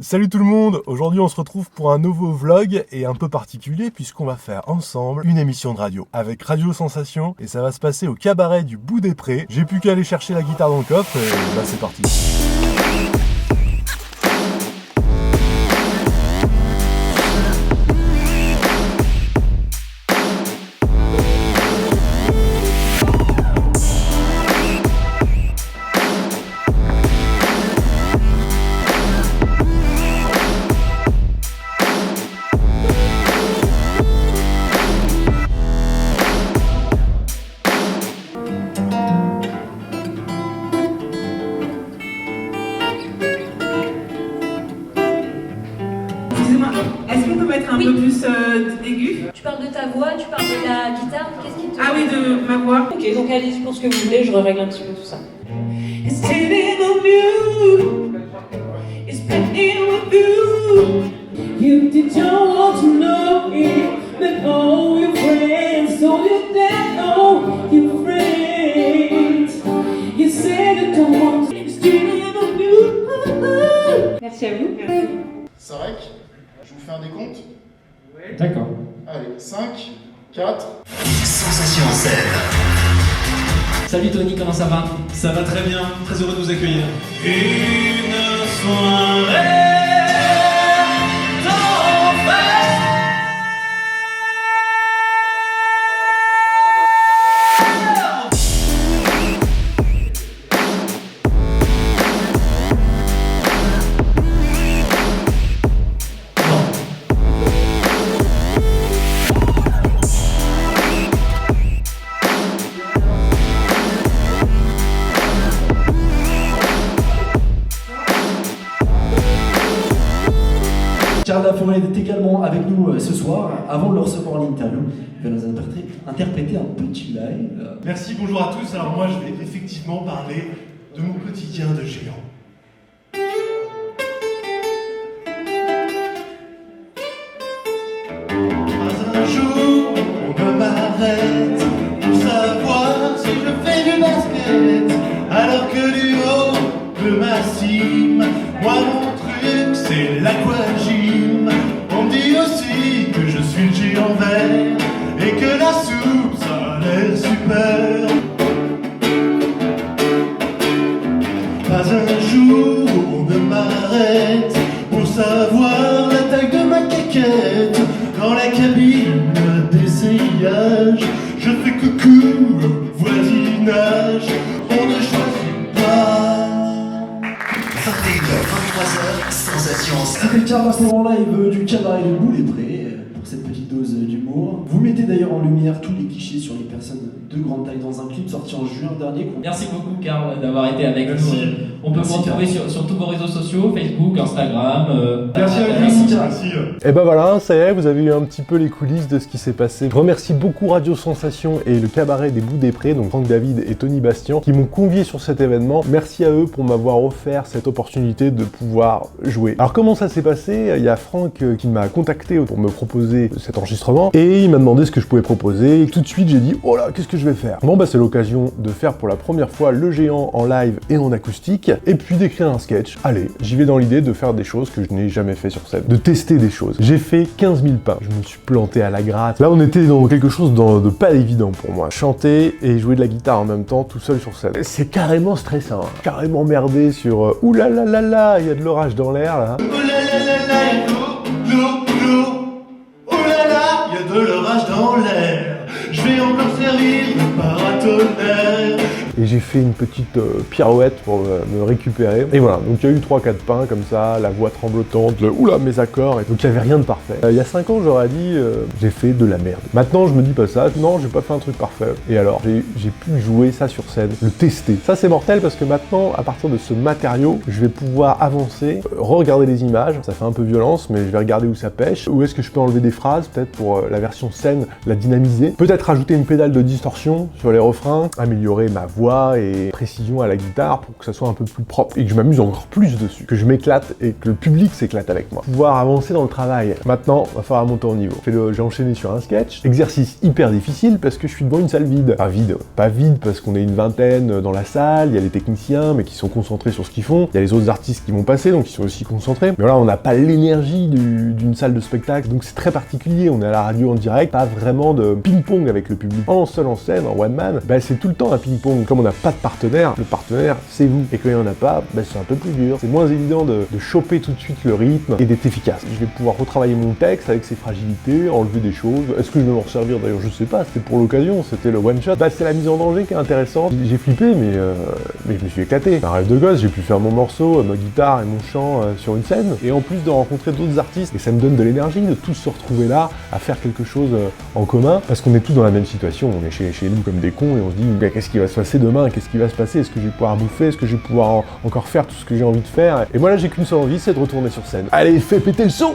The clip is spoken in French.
Salut tout le monde, aujourd'hui on se retrouve pour un nouveau vlog et un peu particulier puisqu'on va faire ensemble une émission de radio avec Radio Sensation et ça va se passer au cabaret du Bout des Prés. J'ai plus qu'à aller chercher la guitare dans le coffre et là c'est parti. Est-ce qu'on peut mettre un peu plus aigu? Tu parles de ta voix, tu parles de la guitare, qu'est-ce qui te... Ah oui, de ma voix. Ok, donc allez-y pour ce que vous voulez, je règle un petit peu tout ça. It's taking on you. It's been with you. You don't want to know it, but all your friends, all your dad, all your friends. You said you don't want to. It's taking on you. Merci à vous. Merci. Sarek, je vous fais un décompte. D'accord. Allez, 5, 4. Sensation en scène. Salut Tony, comment ça va? Ça va très bien, très heureux de vous accueillir. Une soirée Charles Laforêt est également avec nous ce soir. Avant de le recevoir en interview, il va nous interpréter un petit live. Merci, bonjour à tous. Alors moi je vais effectivement parler de mon quotidien de géant. Pas un jour on ne m'arrête pour savoir si je fais du basket. Alors que du haut de ma cime, moi mon truc c'est l'aquagym. On me dit aussi que je suis le géant vert et que la soupe ça a l'air super. Pas un jour où on ne m'arrête pour savoir la taille de ma caquette. Dans la cabine d'essayage, je fais coucou au voisinage. On ne choisit pas. 21h, 23h, sensation en scène. C'était Charles Laforêt en live du cabaret de Bout des Prés pour cette petite dose d'humour. Vous mettez d'ailleurs en lumière tous les clichés sur les personnes de grande taille dans un clip sorti en juin dernier. Merci beaucoup Karl d'avoir été avec Merci. nous. On peut Merci, vous retrouver Karl. sur tous vos réseaux sociaux, Facebook, Instagram. Merci à vous. Merci, Karl. Merci. Et ben voilà, ça y est, vous avez eu un petit peu les coulisses de ce qui s'est passé. Je remercie beaucoup Radio Sensation et le cabaret des Bouts des Prés, donc Franck David et Tony Bastian, qui m'ont convié sur cet événement. Merci à eux pour m'avoir offert cette opportunité de pouvoir jouer. Alors comment ça s'est passé? Il y a Franck qui m'a contacté pour me proposer cet enregistrement et il m'a demandé ce que je pouvais proposer. Et tout de suite j'ai dit, oh là, qu'est-ce que je vais faire? Bon bah c'est l'occasion de faire pour la première fois le géant en live et en acoustique, et puis d'écrire un sketch. Allez, j'y vais dans l'idée de faire des choses que je n'ai jamais fait sur scène, de tester des choses. J'ai fait 15 000 pas, je me suis planté à la gratte. Là on était dans quelque chose de pas évident pour moi. Chanter et jouer de la guitare en même temps tout seul sur scène. C'est carrément stressant, hein. Carrément merdé sur ouh là là là là, il y a de l'orage dans l'air là. Oh là là là là, l'eau. Oh là là, il y a de l'orage dans l'air. Je vais encore servir de paratonnerre. Et j'ai fait une petite pirouette pour me récupérer. Et voilà, donc il y a eu 3-4 pains comme ça, la voix tremblotante, le oula mes accords, et donc il n'y avait rien de parfait. Il y a 5 ans j'aurais dit j'ai fait de la merde. Maintenant je me dis pas ça, non j'ai pas fait un truc parfait. Et alors j'ai pu jouer ça sur scène, le tester. Ça c'est mortel parce que maintenant à partir de ce matériau, je vais pouvoir avancer, re-regarder les images, ça fait un peu violence mais je vais regarder où ça pêche, où est-ce que je peux enlever des phrases, peut-être pour la version scène, la dynamiser, peut-être rajouter une pédale de distorsion sur les refrains, améliorer ma voix voix et précision à la guitare pour que ça soit un peu plus propre et que je m'amuse encore plus dessus, que je m'éclate et que le public s'éclate avec moi. Pouvoir avancer dans le travail. Maintenant, va falloir monter en niveau. J'ai enchaîné sur un sketch, exercice hyper difficile parce que je suis devant une salle vide. Enfin vide, pas vide parce qu'on est une vingtaine dans la salle, il y a les techniciens mais qui sont concentrés sur ce qu'ils font, il y a les autres artistes qui vont passer donc ils sont aussi concentrés. Mais là on n'a pas l'énergie d'une salle de spectacle, donc c'est très particulier, on est à la radio en direct, pas vraiment de ping-pong avec le public. En seul en scène, en one man, bah, c'est tout le temps un ping-pong. Comme on n'a pas de partenaire, le partenaire c'est vous. Et quand il n'y en a pas, bah, c'est un peu plus dur. C'est moins évident de choper tout de suite le rythme et d'être efficace. Je vais pouvoir retravailler mon texte avec ses fragilités, enlever des choses. Est-ce que je vais m'en resservir d'ailleurs? Je sais pas, c'était pour l'occasion, c'était le one shot. Bah, c'est la mise en danger qui est intéressante. J'ai flippé, mais je me suis éclaté. C'est un rêve de gosse, j'ai pu faire mon morceau, ma guitare et mon chant sur une scène. Et en plus de rencontrer d'autres artistes, et ça me donne de l'énergie de tous se retrouver là, à faire quelque chose en commun, parce qu'on est tous dans la même situation. On est chez nous comme des cons et on se dit, bah, qu'est-ce qui va se passer demain? Qu'est-ce qui va se passer? Est-ce que je vais pouvoir bouffer? Est-ce que je vais pouvoir encore faire tout ce que j'ai envie de faire? Et moi là, j'ai qu'une seule envie, c'est de retourner sur scène. Allez, fais péter le son!